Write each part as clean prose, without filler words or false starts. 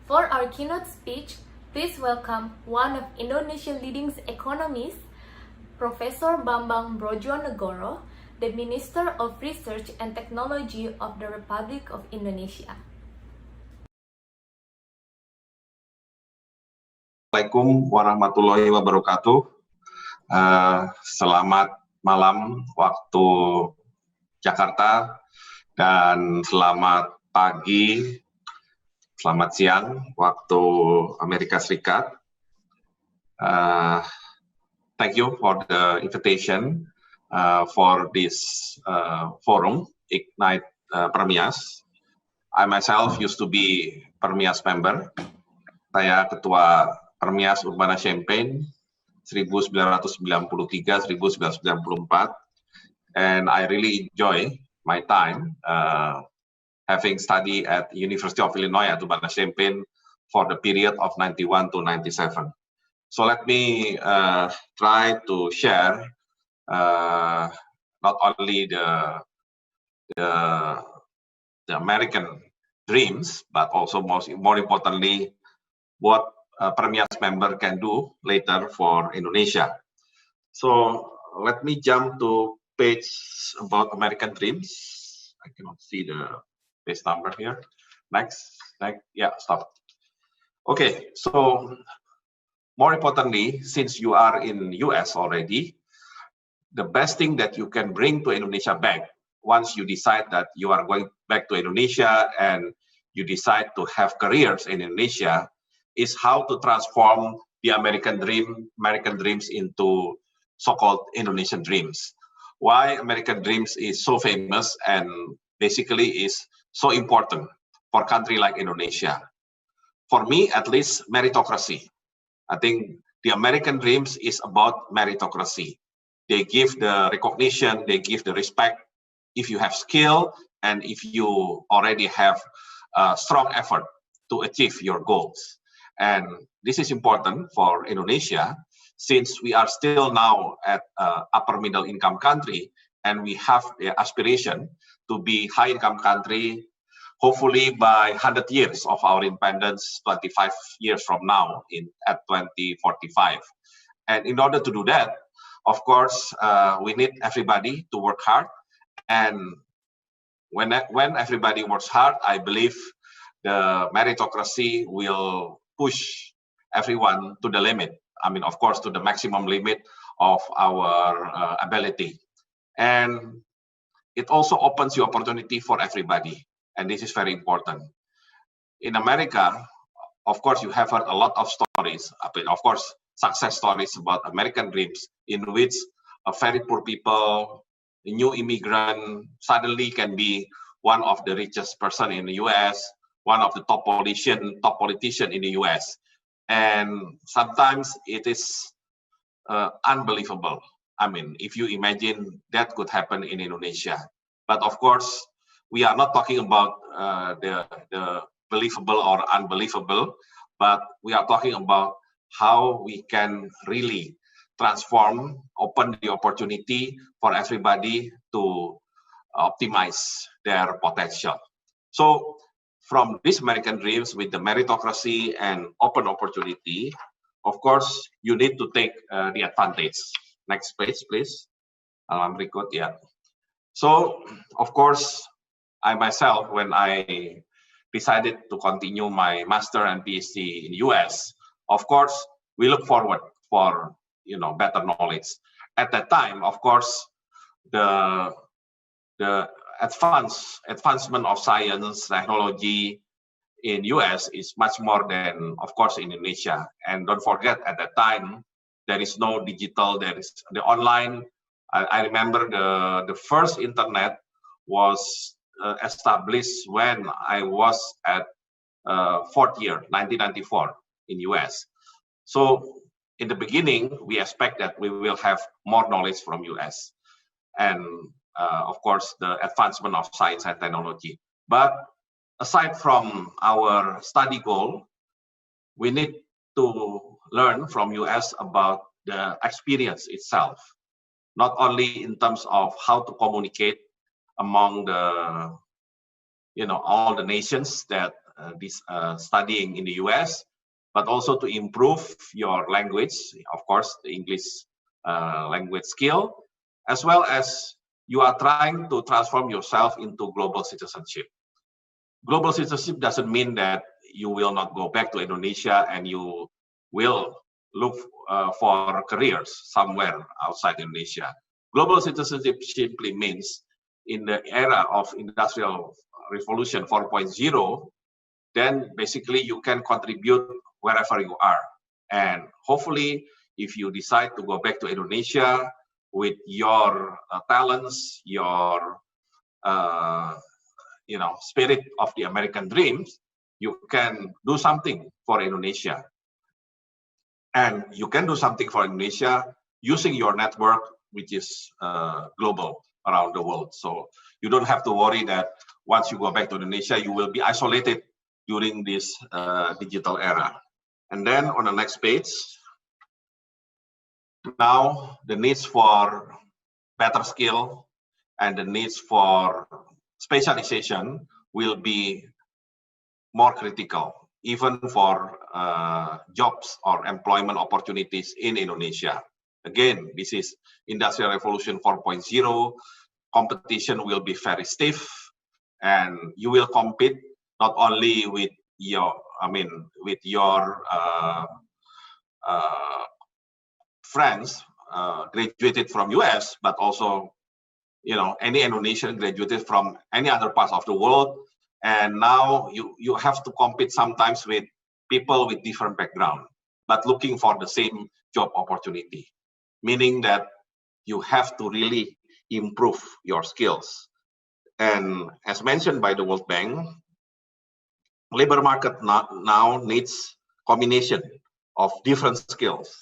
For our keynote speech, please welcome one of Indonesia's leading economists, Professor Bambang Brodjonegoro, the Minister of Research and Technology of the Republic of Indonesia. Assalamualaikum warahmatullahi wabarakatuh. Selamat malam waktu Jakarta dan selamat pagi, selamat siang waktu Amerika Serikat. Thank you for the invitation for this forum, Ignite PERMIAS. I myself used to be PERMIAS member. Saya ketua PERMIAS Urbana Champaign 1993-1994, and I really enjoy my time having studied at University of Illinois at Urbana Champaign for the period of 91 to 97. So let me try to share not only the American dreams, but also more importantly, what PERMIAS member can do later for Indonesia. So let me jump to page about American dreams. I cannot see the page number here. Next, yeah, stop. Okay, so more importantly, since you are in US already, the best thing that you can bring to Indonesia back, once you decide that you are going back to Indonesia and you decide to have careers in Indonesia, is how to transform the American dreams into so-called Indonesian dreams. Why American dreams is so famous and basically is so important for a country like Indonesia. For me, at least, meritocracy. I think the American dreams is about meritocracy. They give the recognition, they give the respect if you have skill and if you already have a strong effort to achieve your goals. And this is important for Indonesia since we are still now at upper middle income country and we have the aspiration to be high income country hopefully by 100 years of our independence 25 years from now at 2045. And in order to do that, of course, we need everybody to work hard. And when everybody works hard, I believe the meritocracy will push everyone to the limit. I mean, of course, to the maximum limit of our ability. And it also opens the opportunity for everybody. And this is very important. In America, of course, you have heard a lot of stories, of course, success stories about American dreams in which a very poor people, a new immigrant suddenly can be one of the richest person in the US, one of the top politician in the US. And sometimes it is unbelievable. I mean, if you imagine that could happen in Indonesia. But of course, we are not talking about the believable or unbelievable, but we are talking about how we can really transform, open the opportunity for everybody to optimize their potential. So from these American dreams with the meritocracy and open opportunity, of course, you need to take the advantage. Next page, please. Record, yeah. So, of course, I myself, when I decided to continue my master and PhD in US, of course, we look forward for better knowledge. At that time, of course, the advancement of science, technology in US is much more than, of course, in Indonesia. And don't forget, at that time, there is no digital, there is the online. I remember the first internet was established when I was at fourth year, 1994 in US. So in the beginning, we expect that we will have more knowledge from US. And of course, the advancement of science and technology. But aside from our study goal, we need to learn from US about the experience itself, not only in terms of how to communicate among the, all the nations that studying in the US, but also to improve your language, of course, the English language skill, as well as you are trying to transform yourself into global citizenship. Global citizenship doesn't mean that you will not go back to Indonesia and you will look for careers somewhere outside Indonesia. Global citizenship simply means in the era of Industrial Revolution 4.0, then basically you can contribute wherever you are. And hopefully, if you decide to go back to Indonesia with your talents, your spirit of the American dreams, you can do something for Indonesia. And you can do something for Indonesia using your network, which is global around the world. So you don't have to worry that once you go back to Indonesia, you will be isolated during this digital era. And then on the next page, now the needs for better skill and the needs for specialization will be more critical, even for jobs or employment opportunities in Indonesia. Again, this is Industrial Revolution 4.0. Competition will be very stiff, and you will compete not only with your, friends graduated from US, but also, any Indonesian graduated from any other parts of the world. And now you have to compete sometimes with people with different background, but looking for the same job opportunity, meaning that you have to really improve your skills. And as mentioned by the World Bank, labor market now needs combination of different skills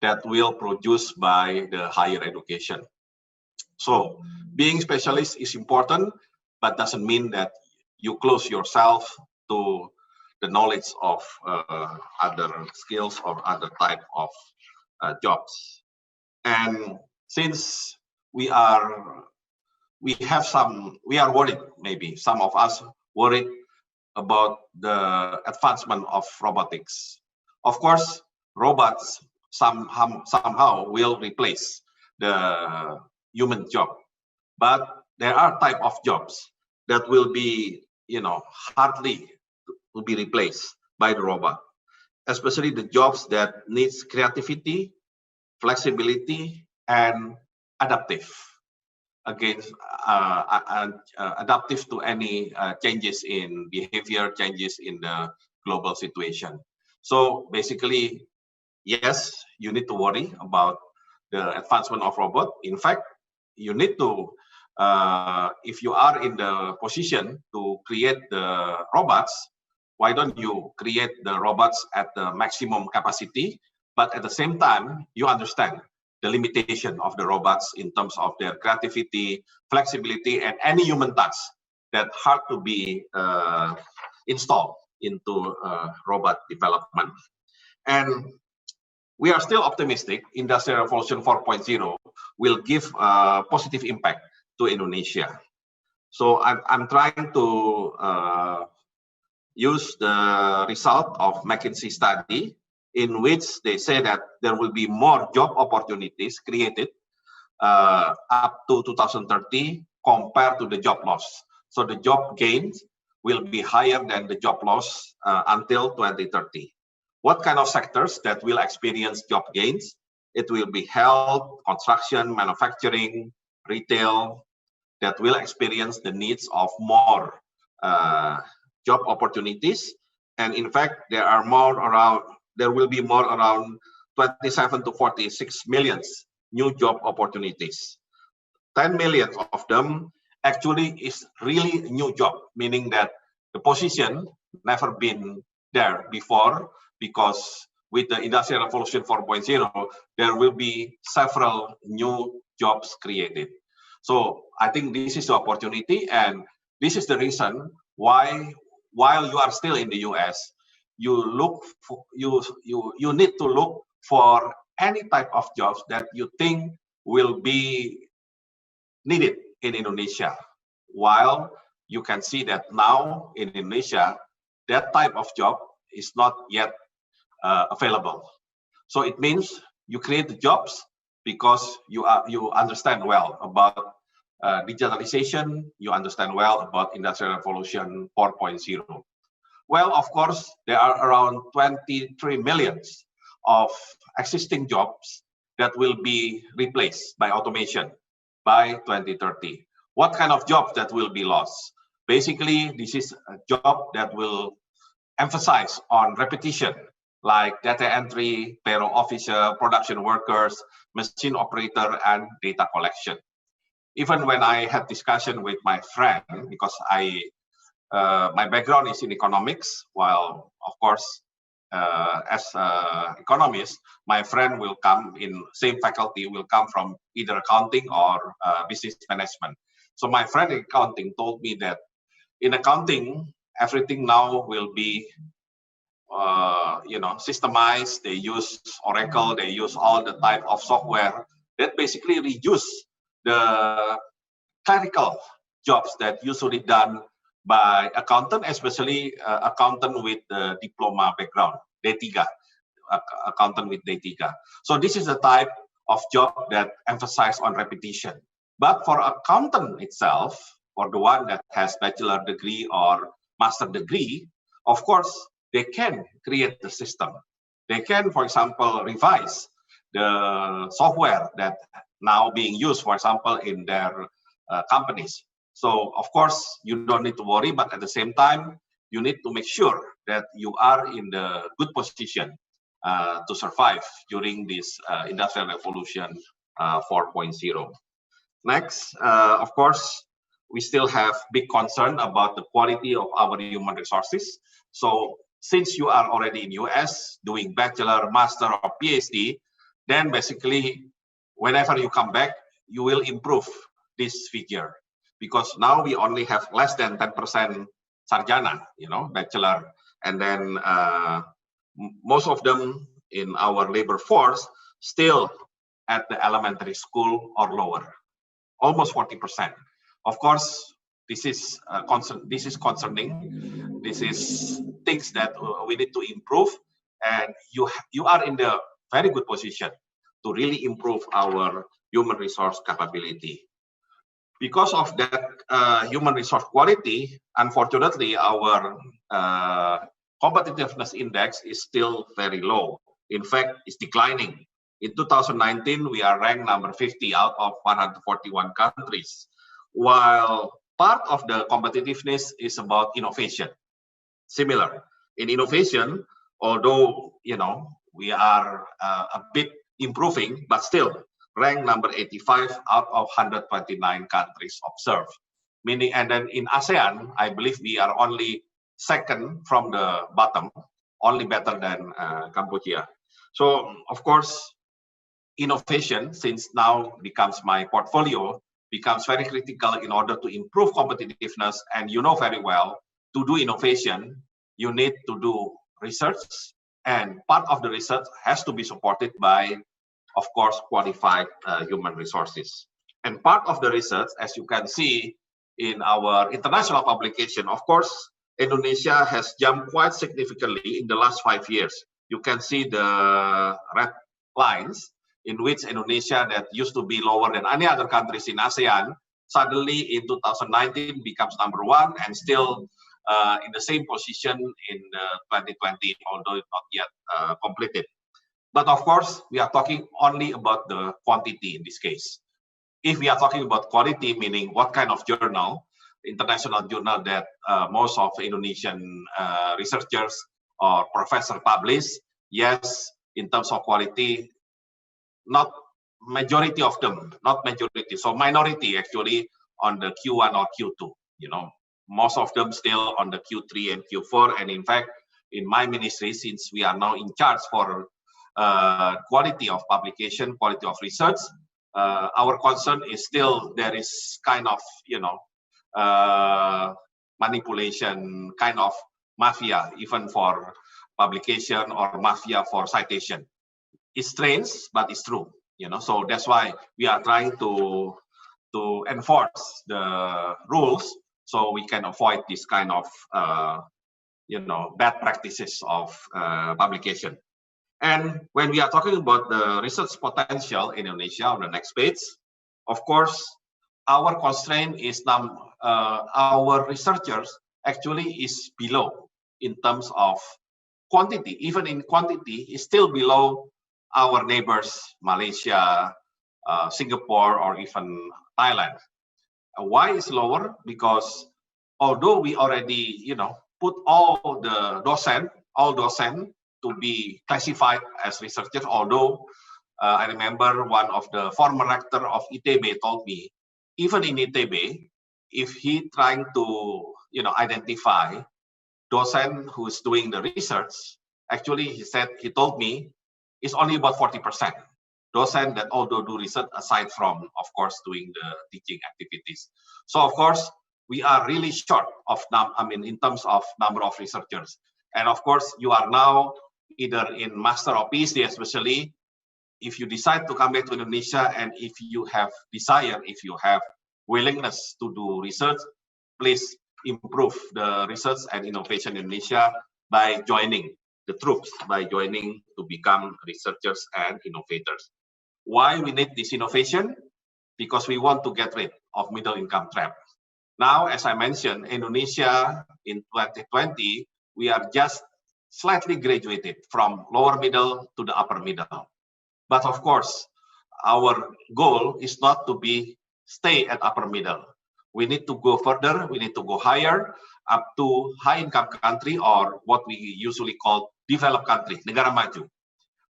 that will produce by the higher education. So being specialist is important, but doesn't mean that you close yourself to the knowledge of other skills or other type of jobs. And since we are worried, maybe some of us worried about the advancement of robotics. Of course, robots somehow will replace the human job, but there are type of jobs that will be, hardly to be replaced by the robot, especially the jobs that needs creativity, flexibility, and adaptive adaptive to any changes in behavior, changes in the global situation. So basically, yes, you need to worry about the advancement of robot. In fact, you need to, if you are in the position to create the robots, why don't you create the robots at the maximum capacity, but at the same time, you understand the limitation of the robots in terms of their creativity, flexibility, and any human touch that hard to be installed into robot development. And we are still optimistic Industrial Revolution 4.0 will give a positive impact to Indonesia. So I'm trying to use the result of McKinsey study, in which they say that there will be more job opportunities created up to 2030 compared to the job loss. So the job gains will be higher than the job loss until 2030. What kind of sectors that will experience job gains? It will be health, construction, manufacturing, retail, that will experience the needs of more job opportunities. And in fact, there will be more around 27 to 46 million new job opportunities. 10 million of them actually is really a new job, meaning that the position never been there before, because with the Industrial Revolution 4.0, there will be several new jobs created. So I think this is the opportunity, and this is the reason why, while you are still in the US, you need to look for any type of jobs that you think will be needed in Indonesia. While you can see that now in Indonesia, that type of job is not yet available. So it means you create the jobs because you understand well about digitalization, you understand well about Industrial Revolution 4.0. Well, of course, there are around 23 million of existing jobs that will be replaced by automation by 2030. What kind of jobs that will be lost? Basically, this is a job that will emphasize on repetition, like data entry, payroll officer, production workers, machine operator, and data collection. Even when I had discussion with my friend, because my background is in economics, while of course, as an economist, my friend will come in same faculty, will come from either accounting or business management. So my friend in accounting told me that in accounting, everything now will be systemized. They use Oracle, they use all the type of software that basically reduce the clerical jobs that usually done by accountant, especially accountant with the diploma background, D3, accountant with D3. So this is the type of job that emphasize on repetition. But for accountant itself, for the one that has bachelor degree or master degree, of course, they can create the system. They can, for example, revise the software that now being used, for example, in their companies. So, of course, you don't need to worry, but at the same time, you need to make sure that you are in the good position to survive during this Industrial Revolution 4.0. Next, of course, we still have big concern about the quality of our human resources. So since you are already in US doing bachelor, master, or PhD, then basically, whenever you come back, you will improve this figure. Because now we only have less than 10% sarjana, bachelor. And then most of them in our labor force still at the elementary school or lower, almost 40%. Of course, this is concerning. This is things that we need to improve, and you are in the very good position to really improve our human resource capability. Because of that human resource quality, unfortunately, our competitiveness index is still very low. In fact, it's declining. In 2019, we are ranked number 50 out of 141 countries, while part of the competitiveness is about innovation. Similar. In innovation, although, we are a bit improving, but still ranked number 85 out of 129 countries observed. Meaning, and then in ASEAN, I believe we are only second from the bottom, only better than Cambodia. So, of course, innovation, since now becomes my portfolio, becomes very critical in order to improve competitiveness. And you know very well, to do innovation, you need to do research. And part of the research has to be supported by, of course, qualified human resources. And part of the research, as you can see in our international publication, of course, Indonesia has jumped quite significantly in the last 5 years. You can see the red lines in which Indonesia, that used to be lower than any other countries in ASEAN, suddenly in 2019 becomes number 1 and still in the same position in 2020, although it's not yet completed. But of course, we are talking only about the quantity in this case. If we are talking about quality, meaning what kind of journal, international journal that most of Indonesian researchers or professors publish, yes, in terms of quality, not majority of them, not majority, so minority actually on the Q1 or Q2, most of them still on the Q3 and Q4. And in fact, in my ministry, since we are now in charge for quality of publication, quality of research, our concern is still there is kind of, manipulation, kind of mafia, even for publication or mafia for citation. It's strange, but it's true, so that's why we are trying to enforce the rules so we can avoid this kind of bad practices of publication. And when we are talking about the research potential in Indonesia on the next page, of course, our constraint is our researchers actually is below in terms of quantity. Even in quantity, is still below our neighbors, Malaysia, Singapore, or even Thailand. Why is lower? Because although we already, put all docent to be classified as researchers, although I remember one of the former rector of ITB told me, even in ITB, if he trying to, identify docent who is doing the research, actually he told me, it's only about 40%. Docent that although do research aside from, of course, doing the teaching activities. So of course, we are really short of, in terms of number of researchers. And of course, you are now either in master or PhD, especially if you decide to come back to Indonesia, and if you have desire, if you have willingness to do research, please improve the research and innovation in Indonesia by joining the troops, by joining to become researchers and innovators. Why we need this innovation? Because we want to get rid of middle income trap. Now, as I mentioned, Indonesia in 2020, we are just slightly graduated from lower middle to the upper middle. But of course, our goal is not to stay at upper middle. We need to go further, we need to go higher, up to high income country, or what we usually call developed country, negara maju.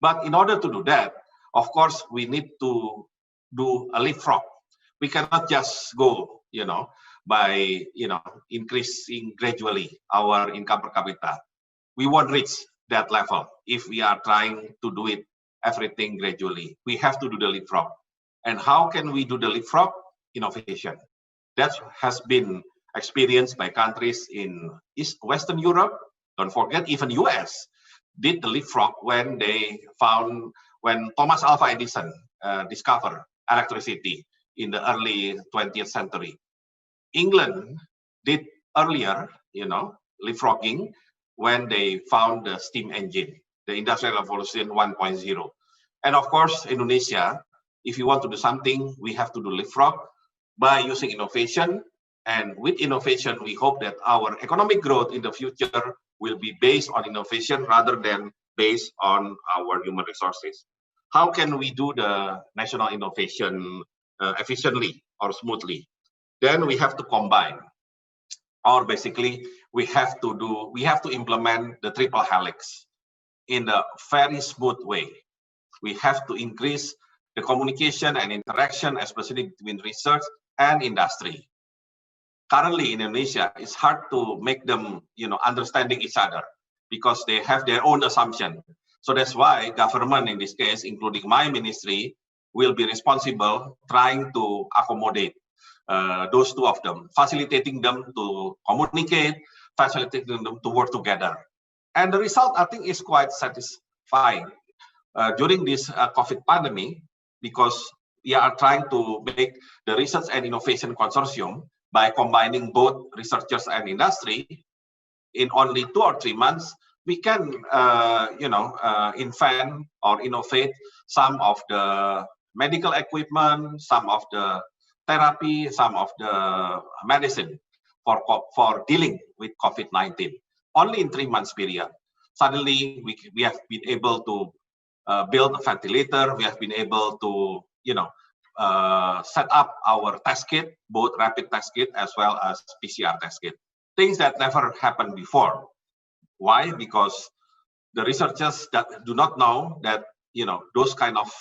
But in order to do that, of course, we need to do a leapfrog. We cannot just go, by, increasing gradually our income per capita. We won't reach that level if we are trying to do it everything gradually. We have to do the leapfrog. And how can we do the leapfrog? Innovation. That has been experienced by countries in Western Europe. Don't forget, even US did the leapfrog when Thomas Alva Edison discovered electricity in the early 20th century. England did earlier, leapfrogging when they found the steam engine, the Industrial Revolution 1.0. And of course, Indonesia, if you want to do something, we have to do leapfrog by using innovation. And with innovation, we hope that our economic growth in the future will be based on innovation rather than based on our human resources. How can we do the national innovation efficiently or smoothly? Then we have to combine, or basically we have to implement the triple helix in a very smooth way. We have to increase the communication and interaction, especially between research and industry. Currently in Indonesia, it's hard to make them, understanding each other because they have their own assumption. So that's why government in this case, including my ministry, will be responsible trying to accommodate those two of them, facilitating them to communicate, facilitating them to work together. And the result, I think, is quite satisfying. During this COVID pandemic, because we are trying to make the research and innovation consortium by combining both researchers and industry, in only 2 or 3 months, we can, invent or innovate some of the medical equipment, some of the therapy, some of the medicine for dealing with COVID-19. Only in 3 months period. Suddenly, we have been able to build a ventilator. We have been able to, set up our test kit, both rapid test kit as well as PCR test kit. Things that never happened before. Why? Because the researchers that do not know that, those kind of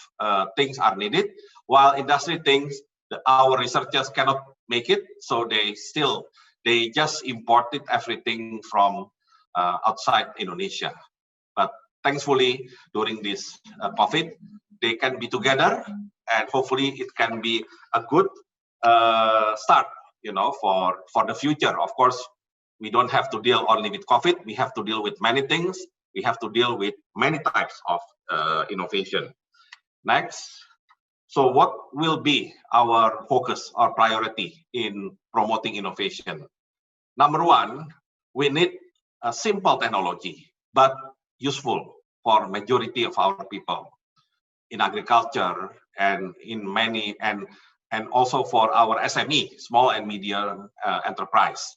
things are needed, while industry thinks that our researchers cannot make it, so they just imported everything from outside Indonesia. But thankfully, during this COVID, they can be together, and hopefully it can be a good start, for the future. Of course, we don't have to deal only with COVID. We have to deal with many things. We have to deal with many types of innovation. Next. So what will be our focus or priority in promoting innovation? Number one, we need a simple technology, but useful for majority of our people in agriculture and in many, and also for our SME, small and medium enterprise.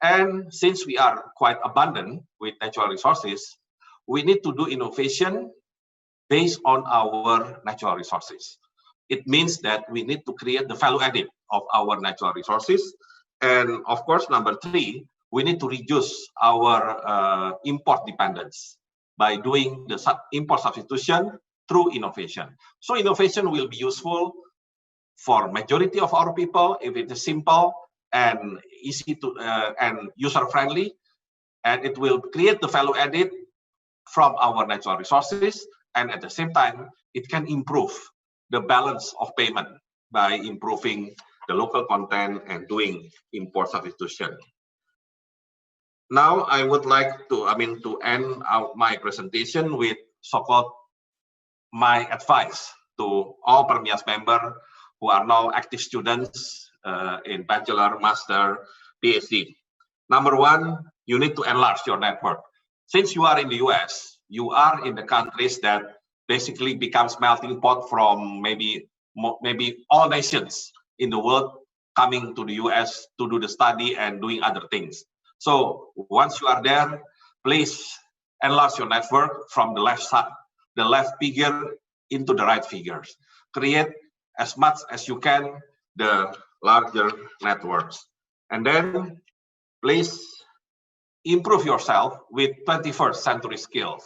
And since we are quite abundant with natural resources, we need to do innovation based on our natural resources. It means that we need to create the value added of our natural resources. And of course, number three, we need to reduce our import dependence by doing the import substitution through innovation. So innovation will be useful for majority of our people if it is simple and easy to and user friendly, and it will create the value added from our natural resources, and at the same time it can improve the balance of payment by improving the local content and doing import substitution. Now I would like to end out my presentation with so-called my advice to all PERMIAS members who are now active students in bachelor, master, Ph.D. Number one, you need to enlarge your network. Since you are in the US, you are in the countries that basically becomes melting pot from maybe all nations in the world coming to the US to do the study and doing other things. So once you are there, please enlarge your network from the left side, the left figure into the right figures. Create as much as you can the larger networks. And then please improve yourself with 21st century skills.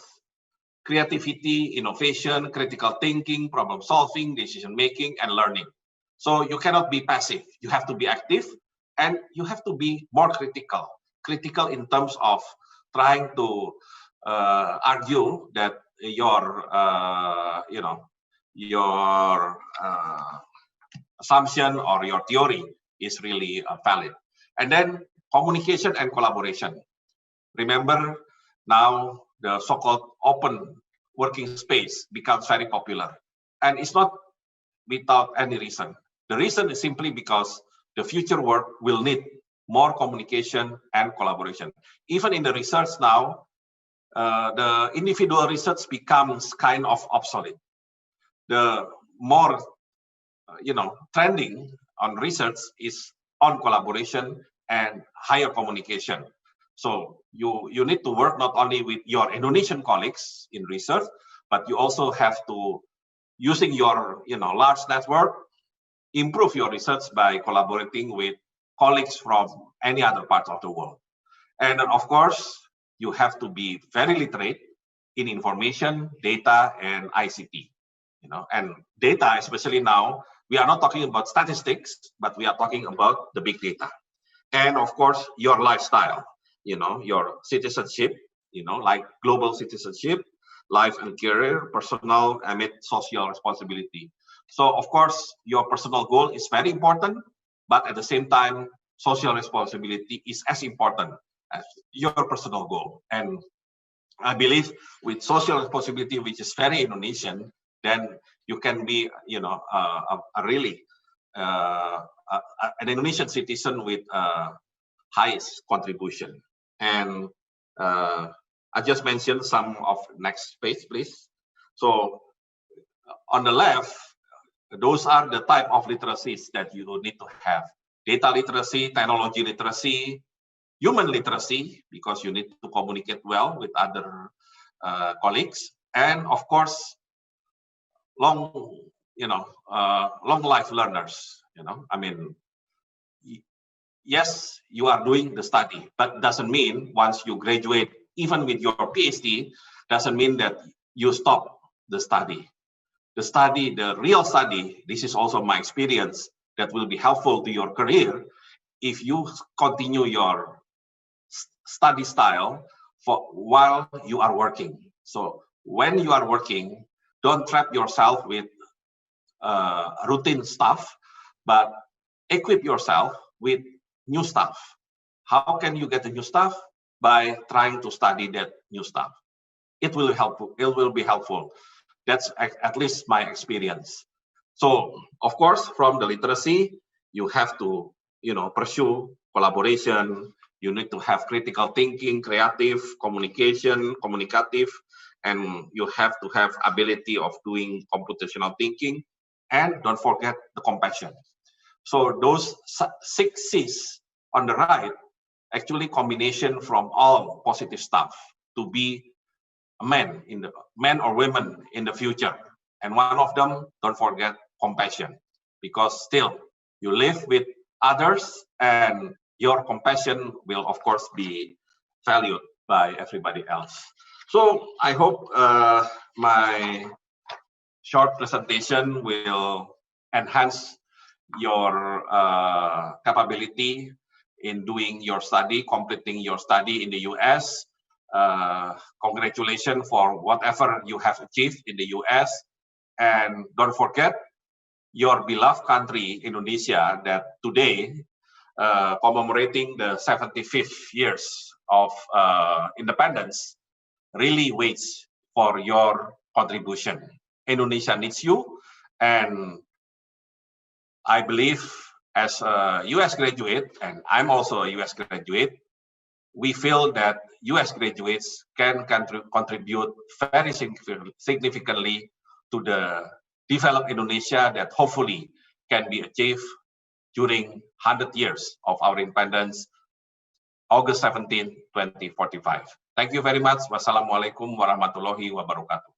Creativity, innovation, critical thinking, problem solving, decision making, and learning. So you cannot be passive. You have to be active, and you have to be more critical. Critical in terms of trying to argue that your assumption or your theory is really valid. And then communication and collaboration. Remember, now the so-called open working space becomes very popular, and it's not without any reason. The reason is simply because the future work will need more communication and collaboration. Even in the research now, the individual research becomes kind of obsolete. The more trending on research is on collaboration and higher communication. So you need to work not only with your Indonesian colleagues in research, but you also have to, using your large network, improve your research by collaborating with colleagues from any other part of the world. And then, of course, you have to be very literate in information, data, and ICT. And data, especially now, we are not talking about statistics, but we are talking about the big data. And of course, your lifestyle, your citizenship, like global citizenship, life and career, personal, amid social responsibility. So of course, your personal goal is very important, but at the same time, social responsibility is as important as your personal goal. And I believe with social responsibility, which is very Indonesian, then you can be, an Indonesian citizen with highest contribution. And I just mentioned some of next page, please. So on the left, those are the type of literacies that you need to have. Data literacy, technology literacy, human literacy, because you need to communicate well with other colleagues, and of course, long life learners. Yes, you are doing the study, but doesn't mean once you graduate, even with your PhD, doesn't mean that you stop the study. The study, the real study, this is also my experience, that will be helpful to your career if you continue your study style while you are working. So when you are working, don't trap yourself with routine stuff, but equip yourself with new stuff. How can you get the new stuff? By trying to study that new stuff. It will be helpful. That's at least my experience. So of course, from the literacy, you have to pursue collaboration, You need to have critical thinking, creative, communicative, and you have to have ability of doing computational thinking, and don't forget the compassion. So those 6 C's on the right, actually combination from all positive stuff to be a man or women in the future. And one of them, don't forget compassion, because still you live with others and your compassion will of course be valued by everybody else. So I hope my short presentation will enhance your capability in doing your study, completing your study in the US. Congratulations for whatever you have achieved in the US. And don't forget your beloved country, Indonesia, that today commemorating the 75th years of independence, really waits for your contribution. Indonesia needs you, and I believe as a US graduate, and I'm also a US graduate, we feel that US graduates can contribute very significantly to the developed Indonesia that hopefully can be achieved during 100 years of our independence, August 17, 2045. Thank you very much. Wassalamualaikum warahmatullahi wabarakatuh.